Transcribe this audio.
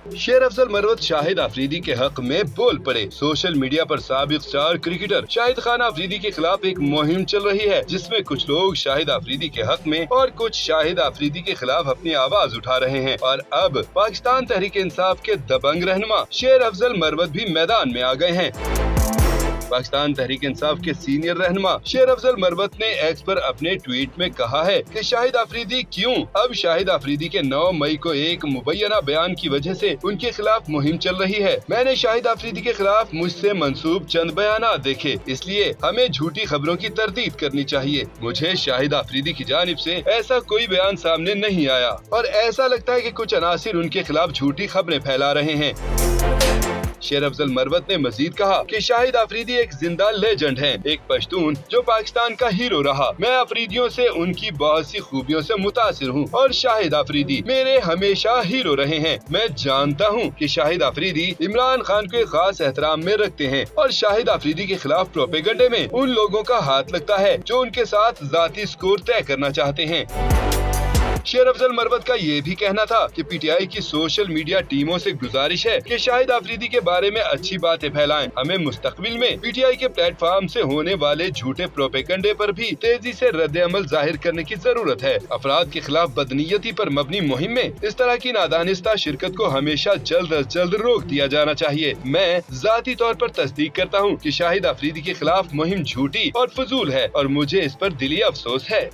शेर अफजल मरवत शाहिद अफरीदी के हक में बोल पड़े। सोशल मीडिया पर साबिक स्टार क्रिकेटर शाहिद खान अफरीदी के खिलाफ एक मुहिम चल रही है, जिसमें कुछ लोग शाहिद अफरीदी के हक में और कुछ शाहिद अफरीदी के खिलाफ अपनी आवाज उठा रहे हैं। और अब पाकिस्तान तहरीक इंसाफ के दबंग रहनुमा शेर अफजल मरवत भी मैदान में आ गए हैं। पाकिस्तान तहरीक इंसाफ के सीनियर रहनुमा शेर अफजल मरवत ने एक्स पर अपने ट्वीट में कहा है कि शाहिद अफरीदी क्यों। अब शाहिद अफरीदी के 9 मई को एक मुबैना बयान की वजह से उनके खिलाफ मुहिम चल रही है। मैंने शाहिद अफरीदी के खिलाफ मुझसे मंसूब चंद बयानात देखे, इसलिए हमें झूठी खबरों की तरदीद करनी चाहिए। मुझे शाहिद अफरीदी की जानिब से ऐसा कोई बयान सामने नहीं आया और ऐसा लगता है कि कुछ अनासिर उनके खिलाफ झूठी खबरें फैला रहे हैं। शेर अफजल मरवत ने मजीद कहा कि शाहिद अफरीदी एक जिंदा लेजेंड हैं, एक पश्तून जो पाकिस्तान का हीरो रहा। मैं अफरीदियों से उनकी बहुत सी खूबियों से मुतासिर हूँ और शाहिद अफरीदी मेरे हमेशा हीरो रहे हैं। मैं जानता हूँ कि शाहिद अफरीदी इमरान खान को एक खास एहतराम में रखते हैं और शाहिद अफरीदी के खिलाफ प्रोपेगेंडे में उन लोगों का हाथ लगता है जो उनके साथ जाती स्कोर तय करना चाहते हैं। शेर अफजल मरवत का ये भी कहना था कि पीटीआई की सोशल मीडिया टीमों से गुजारिश है कि शाहिद अफरीदी के बारे में अच्छी बातें फैलाएं। हमें मुस्तकबिल में पीटीआई के प्लेटफॉर्म से होने वाले झूठे प्रोपेगेंडे पर भी तेजी से रद्द अमल जाहिर करने की जरूरत है। अफराद के खिलाफ बदनीयती पर मबनी मुहिम में इस तरह की नादानिस्ता शिरकत को हमेशा जल्द अज जल्द रोक दिया जाना चाहिए। मैं जाती तौर पर तस्दीक करता हूँ कि शाहिद अफरीदी के खिलाफ मुहिम झूठी और फजूल है और मुझे इस पर दिली अफसोस है।